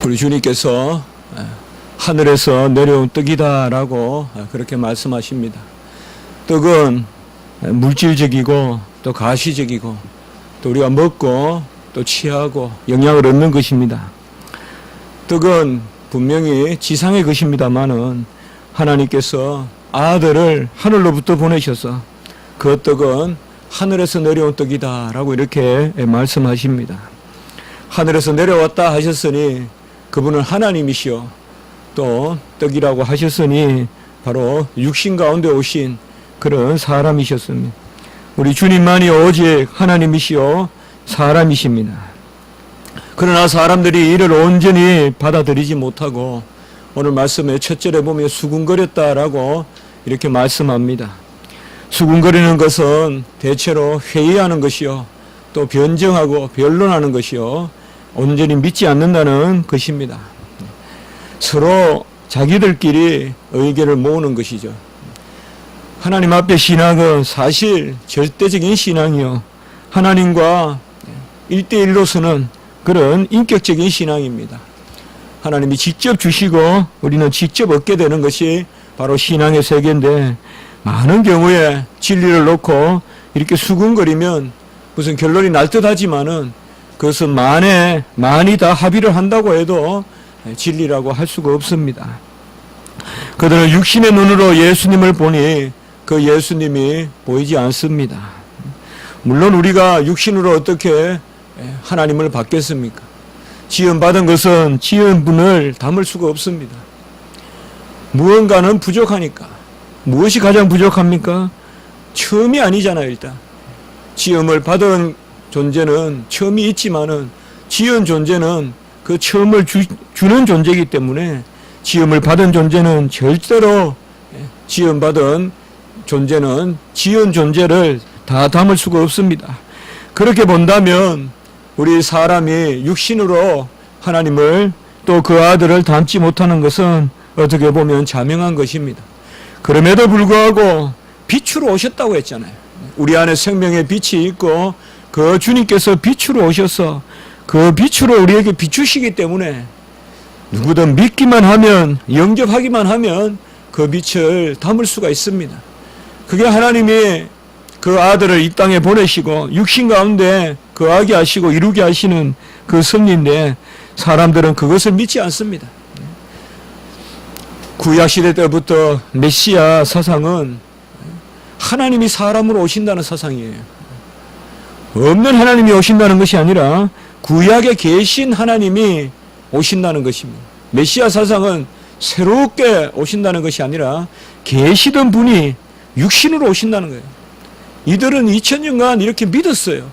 우리 주님께서 하늘에서 내려온 떡이다라고 그렇게 말씀하십니다. 떡은 물질적이고 또 가시적이고 또 우리가 먹고 또 취하고 영양을 얻는 것입니다. 떡은 분명히 지상의 것입니다마는 하나님께서 아들을 하늘로부터 보내셔서 그 떡은 하늘에서 내려온 떡이다라고 이렇게 말씀하십니다. 하늘에서 내려왔다 하셨으니 그분은 하나님이시요 또 떡이라고 하셨으니 바로 육신 가운데 오신 그런 사람이셨습니다. 우리 주님만이 오직 하나님이시요 사람이십니다. 그러나 사람들이 이를 온전히 받아들이지 못하고 오늘 말씀의 첫 절에 보면 수군거렸다라고 이렇게 말씀합니다. 수군거리는 것은 대체로 회의하는 것이요 또 변정하고 변론하는 것이요 온전히 믿지 않는다는 것입니다. 서로 자기들끼리 의견을 모으는 것이죠. 하나님 앞에 신앙은 사실 절대적인 신앙이요 하나님과 1대1로서는 그런 인격적인 신앙입니다. 하나님이 직접 주시고 우리는 직접 얻게 되는 것이 바로 신앙의 세계인데 많은 경우에 진리를 놓고 이렇게 수군거리면 무슨 결론이 날 듯하지만은 그것은 많이 다 합의를 한다고 해도 진리라고 할 수가 없습니다. 그들은 육신의 눈으로 예수님을 보니 그 예수님이 보이지 않습니다. 물론 우리가 육신으로 어떻게 하나님을 받겠습니까? 지음받은 것은 지은 분을 담을 수가 없습니다. 무언가는 부족하니까. 무엇이 가장 부족합니까? 처음이 아니잖아요, 일단. 지음을 받은 존재는 처음이 있지만은 지은 존재는 그 처음을 주는 존재이기 때문에 지음을 받은 존재는 절대로 지음받은 존재는 지은 존재를 다 담을 수가 없습니다. 그렇게 본다면 우리 사람이 육신으로 하나님을 또 그 아들을 담지 못하는 것은 어떻게 보면 자명한 것입니다. 그럼에도 불구하고 빛으로 오셨다고 했잖아요. 우리 안에 생명의 빛이 있고 그 주님께서 빛으로 오셔서 그 빛으로 우리에게 비추시기 때문에 누구든 믿기만 하면 영접하기만 하면 그 빛을 담을 수가 있습니다. 그게 하나님이 그 아들을 이 땅에 보내시고 육신 가운데 거하게 하시고 이루게 하시는 그 섭리인데 사람들은 그것을 믿지 않습니다. 구약시대 때부터 메시아 사상은 하나님이 사람으로 오신다는 사상이에요. 없는 하나님이 오신다는 것이 아니라 구약에 계신 하나님이 오신다는 것입니다. 메시아 사상은 새롭게 오신다는 것이 아니라 계시던 분이 육신으로 오신다는 거예요. 이들은 2000년간 이렇게 믿었어요.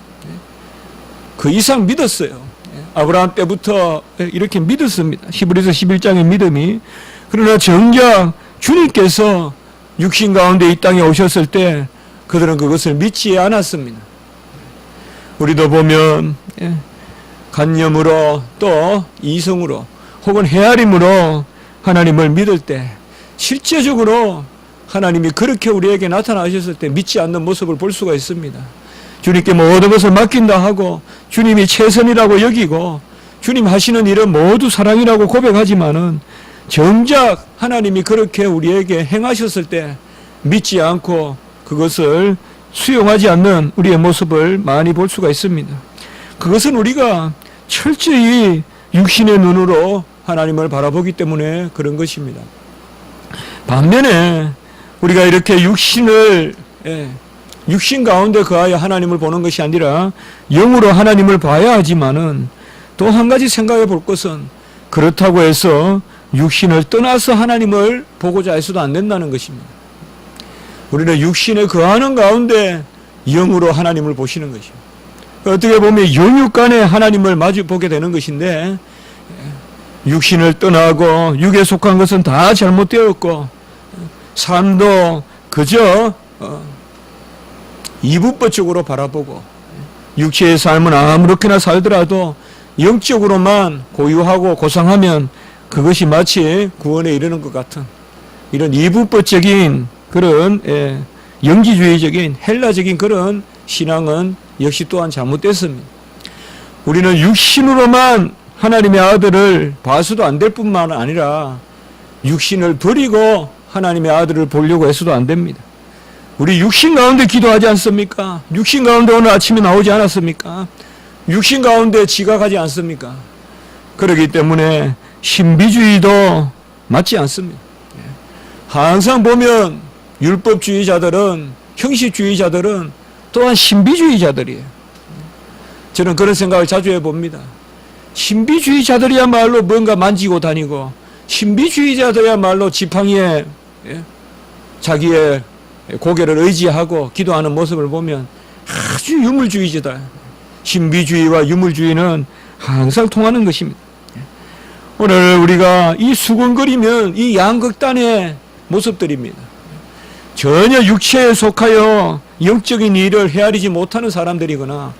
그 이상 믿었어요. 아브라함 때부터 이렇게 믿었습니다. 히브리서 11장의 믿음이. 그러나 정작 주님께서 육신 가운데 이 땅에 오셨을 때 그들은 그것을 믿지 않았습니다. 우리도 보면 간념으로 또 이성으로 혹은 헤아림으로 하나님을 믿을 때 실제적으로 하나님이 그렇게 우리에게 나타나셨을 때 믿지 않는 모습을 볼 수가 있습니다. 주님께 모든 것을 맡긴다 하고 주님이 최선이라고 여기고 주님 하시는 일은 모두 사랑이라고 고백하지만은 정작 하나님이 그렇게 우리에게 행하셨을 때 믿지 않고 그것을 수용하지 않는 우리의 모습을 많이 볼 수가 있습니다. 그것은 우리가 철저히 육신의 눈으로 하나님을 바라보기 때문에 그런 것입니다. 반면에 우리가 이렇게 육신 가운데 거하여 하나님을 보는 것이 아니라 영으로 하나님을 봐야 하지만은 또 한 가지 생각해 볼 것은 그렇다고 해서 육신을 떠나서 하나님을 보고자 해서도 안 된다는 것입니다. 우리는 육신에 거하는 가운데 영으로 하나님을 보시는 것이죠. 어떻게 보면 영육간에 하나님을 마주 보게 되는 것인데 육신을 떠나고 육에 속한 것은 다 잘못되었고 삶도 그저 이분법적으로 바라보고 육체의 삶은 아무렇게나 살더라도 영적으로만 고유하고 고상하면 그것이 마치 구원에 이르는 것 같은 이런 이분법적인 그런 영지주의적인 헬라적인 그런 신앙은 역시 또한 잘못됐습니다. 우리는 육신으로만 하나님의 아들을 봐서도 안 될 뿐만 아니라 육신을 버리고 하나님의 아들을 보려고 해서도 안 됩니다. 우리 육신 가운데 기도하지 않습니까? 육신 가운데 오늘 아침에 나오지 않았습니까? 육신 가운데 지각하지 않습니까? 그렇기 때문에 신비주의도 맞지 않습니다. 항상 보면 율법주의자들은, 형식주의자들은 또한 신비주의자들이에요. 저는 그런 생각을 자주 해봅니다. 신비주의자들이야말로 뭔가 만지고 다니고, 신비주의자들이야말로 지팡이에 자기의 고개를 의지하고 기도하는 모습을 보면 아주 유물주의자다. 신비주의와 유물주의는 항상 통하는 것입니다. 오늘 우리가 이 수군거리면 이 양극단의 모습들입니다. 전혀 육체에 속하여 영적인 일을 헤아리지 못하는 사람들이거나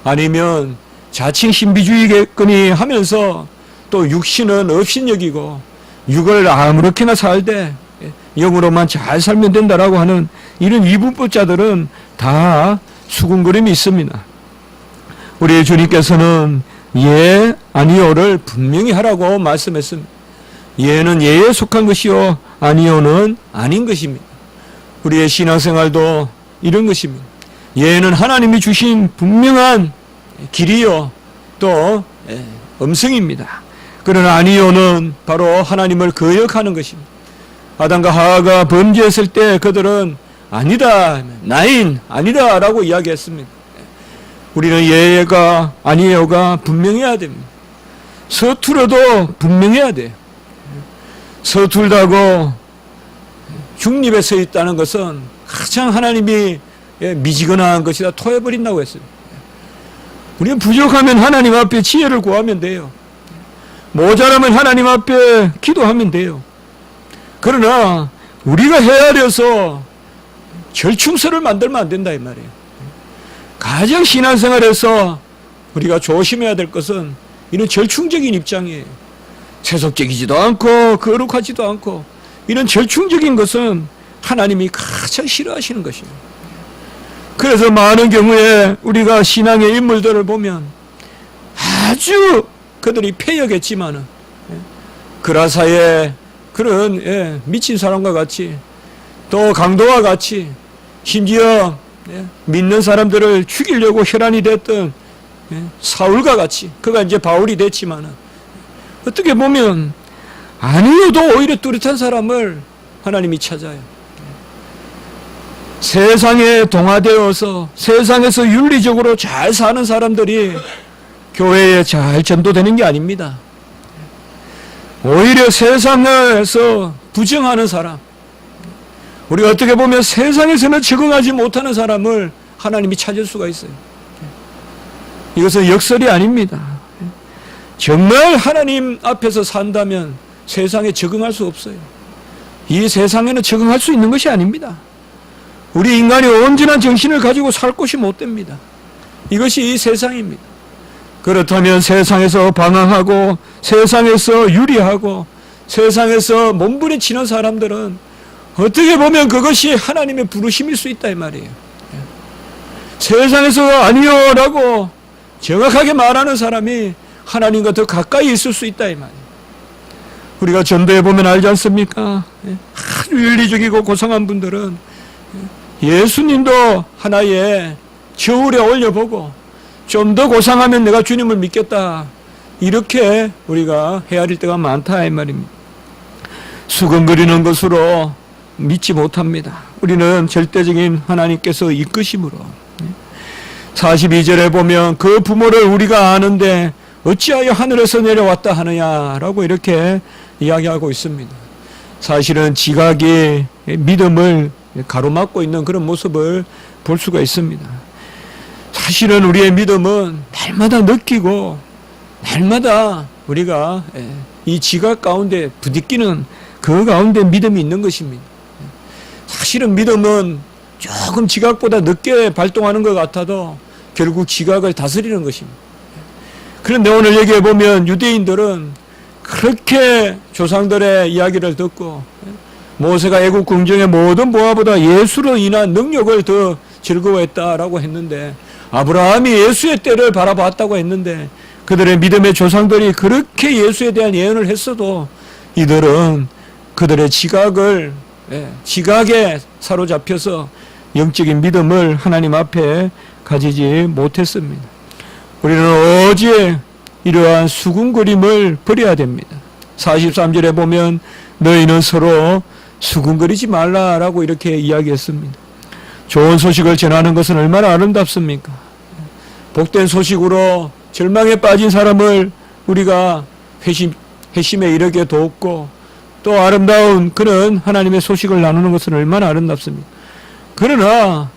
아니면 자칭 신비주의겠거니 하면서 또 육신은 업신여기고 육을 아무렇게나 살되 영으로만 잘 살면 된다라고 하는 이런 이분법자들은 다 수군거림이 있습니다. 우리 주님께서는 예, 아니요를 분명히 하라고 말씀했습니다. 예는 예에 속한 것이요 아니요는 아닌 것입니다. 우리의 신앙생활도 이런 것입니다. 예는 하나님이 주신 분명한 길이요 또 음성입니다. 그러나 아니요는 바로 하나님을 거역하는 것입니다. 아담과 하와가 범죄했을 때 그들은 아니다, 나인, 아니다 라고 이야기했습니다. 우리는 예가 아니요가 분명해야 됩니다. 서툴어도 분명해야 돼요. 서툴다고 중립에 서 있다는 것은 가장 하나님이 미지근한 것이다 토해버린다고 했어요. 우리는 부족하면 하나님 앞에 지혜를 구하면 돼요. 모자라면 하나님 앞에 기도하면 돼요. 그러나 우리가 헤아려서 절충설을 만들면 안 된다 이 말이에요. 가장 신앙생활에서 우리가 조심해야 될 것은 이런 절충적인 입장이에요. 세속적이지도 않고 거룩하지도 않고 이런 절충적인 것은 하나님이 가장 싫어하시는 것이에요. 그래서 많은 경우에 우리가 신앙의 인물들을 보면 아주 그들이 패역했지만은 그라사의 그런 미친 사람과 같이 또 강도와 같이 심지어 믿는 사람들을 죽이려고 혈안이 됐던 사울과 같이 그가 이제 바울이 됐지만은 어떻게 보면 아니어도 오히려 뚜렷한 사람을 하나님이 찾아요. 세상에 동화되어서 세상에서 윤리적으로 잘 사는 사람들이 교회에 잘 전도되는 게 아닙니다. 오히려 세상에서 부정하는 사람, 우리가 어떻게 보면 세상에서는 적응하지 못하는 사람을 하나님이 찾을 수가 있어요. 이것은 역설이 아닙니다. 정말 하나님 앞에서 산다면 세상에 적응할 수 없어요. 이 세상에는 적응할 수 있는 것이 아닙니다. 우리 인간이 온전한 정신을 가지고 살 곳이 못 됩니다. 이것이 이 세상입니다. 그렇다면 세상에서 방황하고 세상에서 유리하고 세상에서 몸부림치는 사람들은 어떻게 보면 그것이 하나님의 부르심일 수 있다 이 말이에요. 세상에서 아니요라고 정확하게 말하는 사람이 하나님과 더 가까이 있을 수 있다 이 말이에요. 우리가 전도해 보면 알지 않습니까? 아주 윤리적이고 고상한 분들은 예수님도 하나의 저울에 올려보고 좀 더 고상하면 내가 주님을 믿겠다 이렇게 우리가 헤아릴 때가 많다 이 말입니다. 수근거리는 것으로 믿지 못합니다. 우리는 절대적인 하나님께서 이끄심으로 42절에 보면 그 부모를 우리가 아는데 어찌하여 하늘에서 내려왔다 하느냐라고 이렇게 이야기하고 있습니다. 사실은 지각이 믿음을 가로막고 있는 그런 모습을 볼 수가 있습니다. 사실은 우리의 믿음은 날마다 느끼고 날마다 우리가 이 지각 가운데 부딪히는 그 가운데 믿음이 있는 것입니다. 사실은 믿음은 조금 지각보다 늦게 발동하는 것 같아도 결국 지각을 다스리는 것입니다. 그런데 오늘 얘기해 보면 유대인들은 그렇게 조상들의 이야기를 듣고 모세가 애국 궁정의 모든 보화보다 예수로 인한 능력을 더 즐거워했다라고 했는데 아브라함이 예수의 때를 바라봤다고 했는데 그들의 믿음의 조상들이 그렇게 예수에 대한 예언을 했어도 이들은 그들의 지각에 사로잡혀서 영적인 믿음을 하나님 앞에 가지지 못했습니다. 우리는 오직 이러한 수군거림을 버려야 됩니다. 43절에 보면 너희는 서로 수군거리지 말라라고 이렇게 이야기했습니다. 좋은 소식을 전하는 것은 얼마나 아름답습니까? 복된 소식으로 절망에 빠진 사람을 우리가 회심에 이르게 돕고 또 아름다운 그런 하나님의 소식을 나누는 것은 얼마나 아름답습니까? 그러나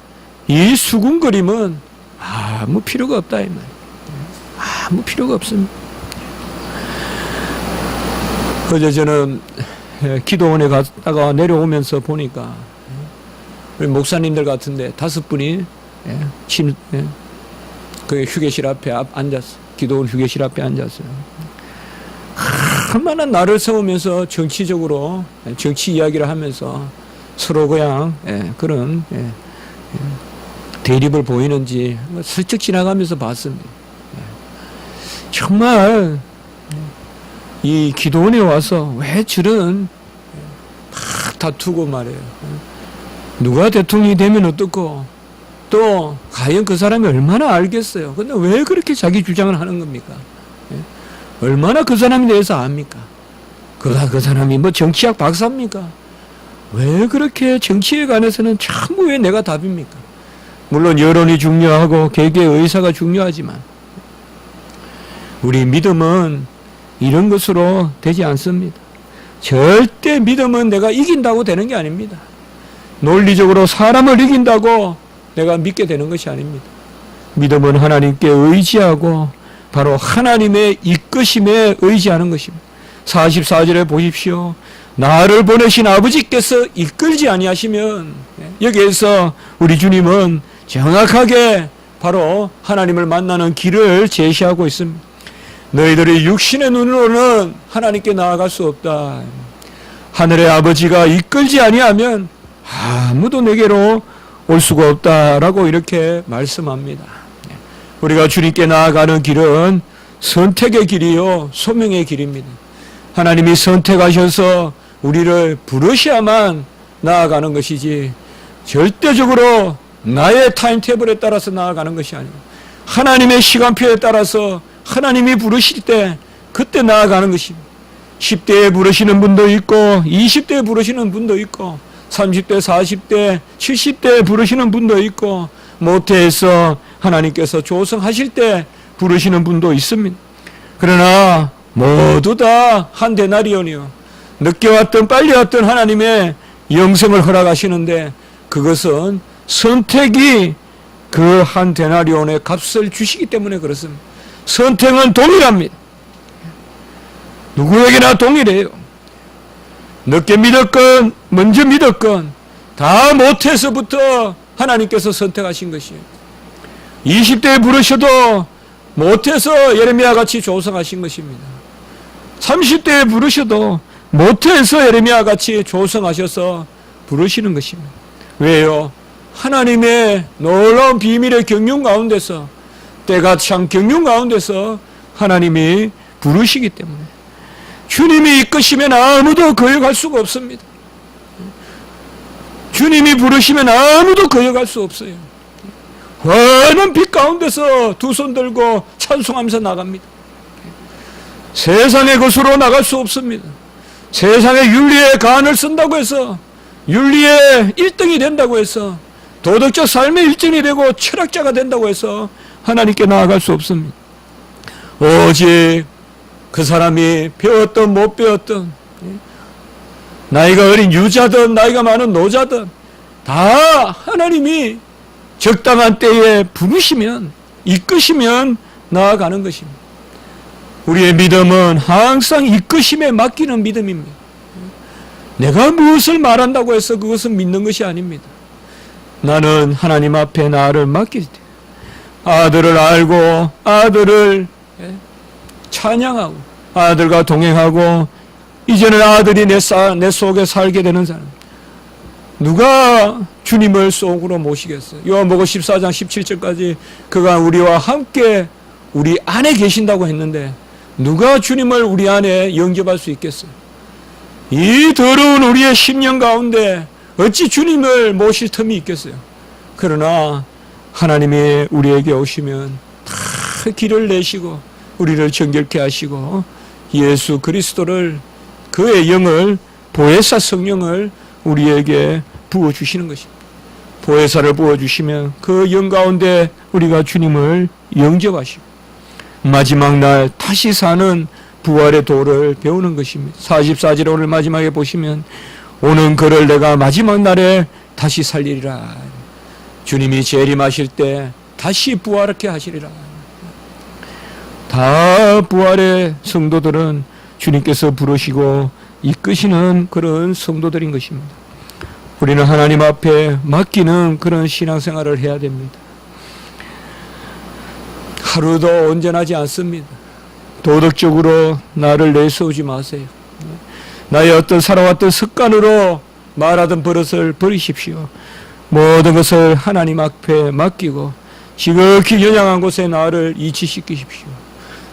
이 수군거림은 아무 필요가 없다 이 말이에요. 아무 필요가 없습니다. 어제 저는 기도원에 갔다가 내려오면서 보니까 우리 목사님들 같은데 5분이 그 휴게실 앞에 앉았어. 기도원 휴게실 앞에 앉았어요. 얼마나 나를 세우면서 정치적으로 정치 이야기를 하면서 서로 그냥 그런 대립을 보이는지 슬쩍 지나가면서 봤습니다. 정말 이 기도원에 와서 왜 저런 막 다투고 말해요. 누가 대통령이 되면 어떻고 또 과연 그 사람이 얼마나 알겠어요. 근데 왜 그렇게 자기 주장을 하는 겁니까? 얼마나 그 사람에 대해서 압니까? 그 사람이 뭐 정치학 박사입니까? 왜 그렇게 정치에 관해서는 전부 왜 내가 답입니까? 물론 여론이 중요하고 개개의 의사가 중요하지만 우리 믿음은 이런 것으로 되지 않습니다. 절대 믿음은 내가 이긴다고 되는 게 아닙니다. 논리적으로 사람을 이긴다고 내가 믿게 되는 것이 아닙니다. 믿음은 하나님께 의지하고 바로 하나님의 이끄심에 의지하는 것입니다. 44절에 보십시오. 나를 보내신 아버지께서 이끌지 아니하시면, 여기에서 우리 주님은 정확하게 바로 하나님을 만나는 길을 제시하고 있습니다. 너희들이 육신의 눈으로는 하나님께 나아갈 수 없다. 하늘의 아버지가 이끌지 아니하면 아무도 내게로 올 수가 없다라고 이렇게 말씀합니다. 우리가 주님께 나아가는 길은 선택의 길이요 소명의 길입니다. 하나님이 선택하셔서 우리를 부르셔야만 나아가는 것이지 절대적으로 나의 타임테이블에 따라서 나아가는 것이 아니고 하나님의 시간표에 따라서 하나님이 부르실 때 그때 나아가는 것입니다. 10대에 부르시는 분도 있고 20대에 부르시는 분도 있고 30대, 40대, 70대에 부르시는 분도 있고 모태에서 하나님께서 조성하실 때 부르시는 분도 있습니다. 그러나 모두 다 한 데나리온이요. 늦게 왔든 빨리 왔든 하나님의 영생을 허락하시는데 그것은 선택이 그 한 데나리온의 값을 주시기 때문에 그렇습니다. 선택은 동일합니다. 누구에게나 동일해요. 늦게 믿었건 먼저 믿었건 다 못해서부터 하나님께서 선택하신 것이에요. 20대에 부르셔도 못해서 예레미야 같이 조성하신 것입니다. 30대에 부르셔도 못해서 예레미야 같이 조성하셔서 부르시는 것입니다. 왜요? 하나님의 놀라운 비밀의 경륜 가운데서 때가 참 경륜 가운데서 하나님이 부르시기 때문에 주님이 이끄시면 아무도 거역할 수가 없습니다. 주님이 부르시면 아무도 거역할 수 없어요. 환한 빛 가운데서 두 손 들고 찬송하면서 나갑니다. 세상의 것으로 나갈 수 없습니다. 세상의 윤리의 간을 쓴다고 해서 윤리의 1등이 된다고 해서 도덕적 삶의 1등이 되고 철학자가 된다고 해서 하나님께 나아갈 수 없습니다. 오직 그 사람이 배웠든 못 배웠든 나이가 어린 유자든 나이가 많은 노자든 다 하나님이 적당한 때에 부르시면 이끄시면 나아가는 것입니다. 우리의 믿음은 항상 이끄심에 맡기는 믿음입니다. 내가 무엇을 말한다고 해서 그것은 믿는 것이 아닙니다. 나는 하나님 앞에 나를 맡길 때 아들을 알고 아들을 찬양하고 아들과 동행하고 이제는 아들이 내 속에 살게 되는 사람, 누가 주님을 속으로 모시겠어요? 요한복음 14장 17절까지 그가 우리와 함께 우리 안에 계신다고 했는데 누가 주님을 우리 안에 영접할 수 있겠어요? 이 더러운 우리의 심령 가운데 어찌 주님을 모실 틈이 있겠어요? 그러나 하나님이 우리에게 오시면 다 길을 내시고 우리를 정결케 하시고 예수 그리스도를, 그의 영을, 보혜사 성령을 우리에게 부어주시는 것입니다. 보혜사를 부어주시면 그 영 가운데 우리가 주님을 영접하시고 마지막 날 다시 사는 부활의 도를 배우는 것입니다. 44절 오늘 마지막에 보시면 오는 그를 내가 마지막 날에 다시 살리리라. 주님이 재림하실 때 다시 부활하게 하시리라. 다 부활의 성도들은 주님께서 부르시고 이끄시는 그런 성도들인 것입니다. 우리는 하나님 앞에 맡기는 그런 신앙생활을 해야 됩니다. 하루도 온전하지 않습니다. 도덕적으로 나를 내세우지 마세요. 나의 어떤 살아왔던 습관으로 말하던 버릇을 버리십시오. 모든 것을 하나님 앞에 맡기고 지극히 연약한 곳에 나를 이치시키십시오.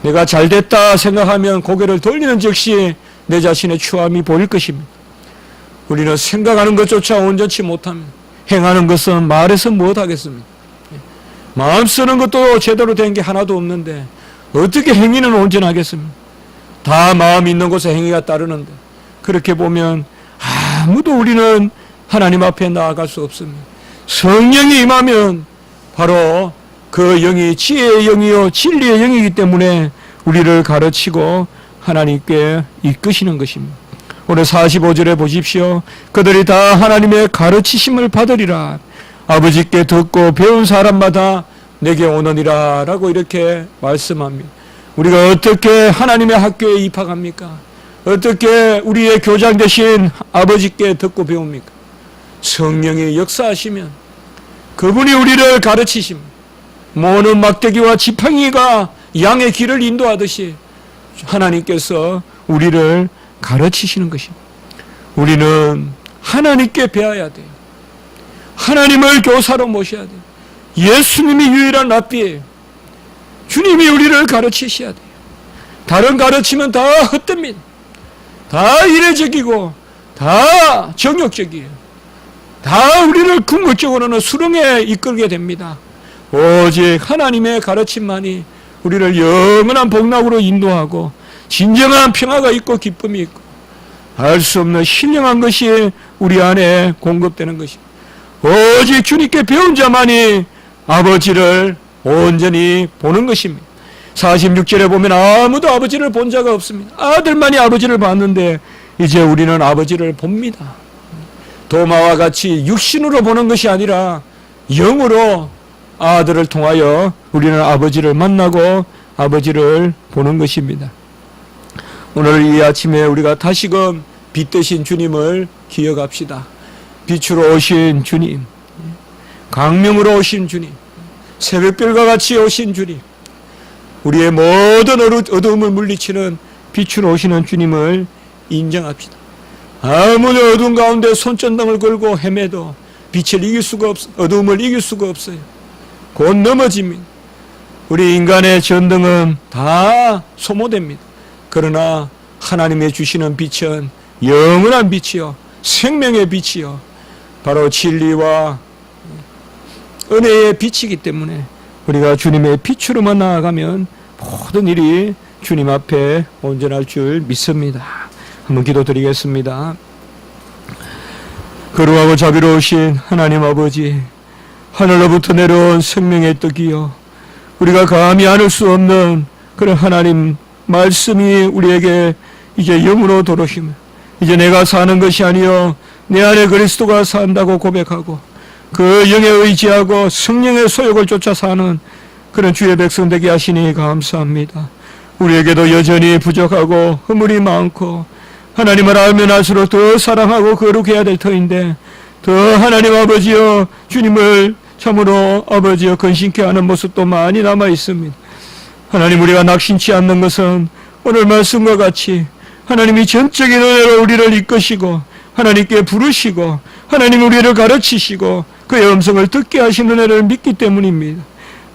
내가 잘됐다 생각하면 고개를 돌리는 즉시 내 자신의 추함이 보일 것입니다. 우리는 생각하는 것조차 온전치 못합니다. 행하는 것은 말해서 못하겠습니다. 마음 쓰는 것도 제대로 된 게 하나도 없는데 어떻게 행위는 온전하겠습니까? 다 마음 있는 곳에 행위가 따르는데 그렇게 보면 아무도 우리는 하나님 앞에 나아갈 수 없습니다. 성령이 임하면 바로 그 영이 지혜의 영이요 진리의 영이기 때문에 우리를 가르치고 하나님께 이끄시는 것입니다. 오늘 45절에 보십시오. 그들이 다 하나님의 가르치심을 받으리라. 아버지께 듣고 배운 사람마다 내게 오느니라 라고 이렇게 말씀합니다. 우리가 어떻게 하나님의 학교에 입학합니까? 어떻게 우리의 교장 되신 아버지께 듣고 배웁니까? 성령이 역사하시면 그분이 우리를 가르치십니다. 모는 막대기와 지팡이가 양의 길을 인도하듯이 하나님께서 우리를 가르치시는 것입니다. 우리는 하나님께 배워야 돼요. 하나님을 교사로 모셔야 돼요. 예수님이 유일한 랍비예요. 주님이 우리를 가르치셔야 돼요. 다른 가르치면 다 헛됩니다. 다 이례적이고 다 정욕적이에요. 다 우리를 궁극적으로는 수렁에 이끌게 됩니다. 오직 하나님의 가르침만이 우리를 영원한 복락으로 인도하고 진정한 평화가 있고 기쁨이 있고 알 수 없는 신령한 것이 우리 안에 공급되는 것입니다. 오직 주님께 배운 자만이 아버지를 온전히 보는 것입니다. 46절에 보면 아무도 아버지를 본 자가 없습니다. 아들만이 아버지를 봤는데 이제 우리는 아버지를 봅니다. 도마와 같이 육신으로 보는 것이 아니라 영으로 아들을 통하여 우리는 아버지를 만나고 아버지를 보는 것입니다. 오늘 이 아침에 우리가 다시금 빛 되신 주님을 기억합시다. 빛으로 오신 주님, 광명으로 오신 주님, 새벽별과 같이 오신 주님, 우리의 모든 어두움을 물리치는 빛으로 오시는 주님을 인정합시다. 아무리 어두운 가운데 손전등을 걸고 헤매도 빛을 이길 수가 어두움을 이길 수가 없어요. 곧 넘어집니다. 우리 인간의 전등은 다 소모됩니다. 그러나 하나님의 주시는 빛은 영원한 빛이요 생명의 빛이요 바로 진리와 은혜의 빛이기 때문에 우리가 주님의 빛으로만 나아가면 모든 일이 주님 앞에 온전할 줄 믿습니다. 한번 기도드리겠습니다. 거룩하고 자비로우신 하나님 아버지, 하늘로부터 내려온 생명의 떡이요 우리가 감히 안을 수 없는 그런 하나님 말씀이 우리에게 이제 영으로 들어오시며 이제 내가 사는 것이 아니요 내 안에 그리스도가 산다고 고백하고 그 영에 의지하고 성령의 소욕을 쫓아 사는 그런 주의 백성 되게 하시니 감사합니다. 우리에게도 여전히 부족하고 허물이 많고 하나님을 알면 알수록 더 사랑하고 거룩해야 될 터인데 더 하나님 아버지여 주님을 참으로 아버지여 근심케 하는 모습도 많이 남아 있습니다. 하나님 우리가 낙심치 않는 것은 오늘 말씀과 같이 하나님이 전적인 은혜로 우리를 이끄시고 하나님께 부르시고 하나님 우리를 가르치시고 그의 음성을 듣게 하신 은혜를 믿기 때문입니다.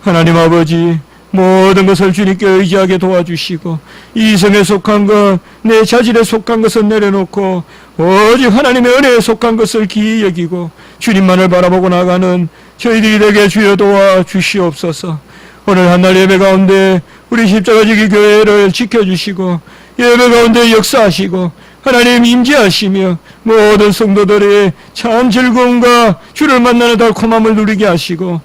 하나님 아버지 모든 것을 주님께 의지하게 도와주시고 이성에 속한 것, 내 자질에 속한 것은 내려놓고 오직 하나님의 은혜에 속한 것을 기이 여기고 주님만을 바라보고 나가는 저희들이 되게 주여 도와주시옵소서. 오늘 한날 예배 가운데 우리 십자가지기 교회를 지켜주시고 예배 가운데 역사하시고 하나님 임재하시며 모든 성도들의 참 즐거움과 주를 만나는 달콤함을 누리게 하시고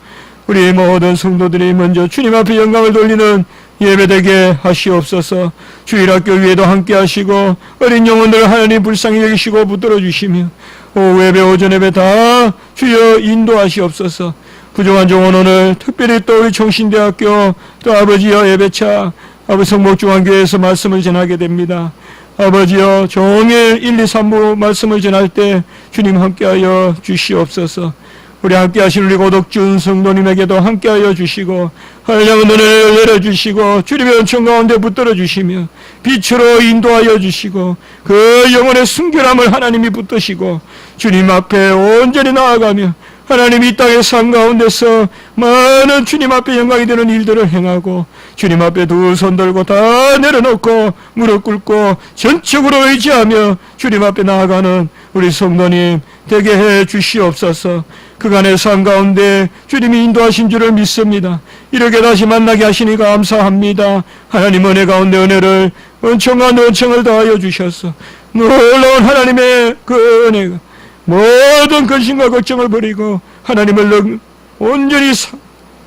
우리 모든 성도들이 먼저 주님 앞에 영광을 돌리는 예배되게 하시옵소서. 주일학교 위에도 함께 하시고 어린 영혼들을 하나님 불쌍히 여기시고 붙들어 주시며 오후 예배 오전 예배 다 주여 인도하시옵소서. 부족한 종은 오늘 특별히 또 우리 청신대학교 또 아버지여 예배차 아버지 성목중앙교회에서 말씀을 전하게 됩니다. 아버지여 종일 1, 2, 3부 말씀을 전할 때 주님 함께하여 주시옵소서. 우리 함께하신 우리 고독준 성도님에게도 함께하여 주시고 한량한 은혜를 내려주시고 주님의 은총 가운데 붙들어 주시며 빛으로 인도하여 주시고 그 영혼의 순결함을 하나님이 붙드시고 주님 앞에 온전히 나아가며 하나님 이 땅의 삶 가운데서 많은 주님 앞에 영광이 되는 일들을 행하고 주님 앞에 두 손 들고 다 내려놓고 무릎 꿇고 전적으로 의지하며 주님 앞에 나아가는 우리 성도님 되게 해 주시옵소서. 그간의 삶 가운데 주님이 인도하신 줄을 믿습니다. 이렇게 다시 만나게 하시니 감사합니다. 하나님 은혜 가운데 은혜를 은총과 은총을 더하여 주셔서 놀라운 하나님의 그 은혜가 모든 근심과 걱정을 버리고 하나님을 온전히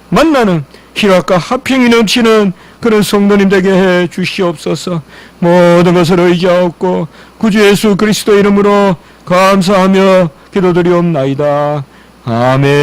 만나는 희락과 화평이 넘치는 그런 성도님 되게 해 주시옵소서. 모든 것을 의지하옵고 구주 예수 그리스도 이름으로 감사하며 기도드리옵나이다. 아멘.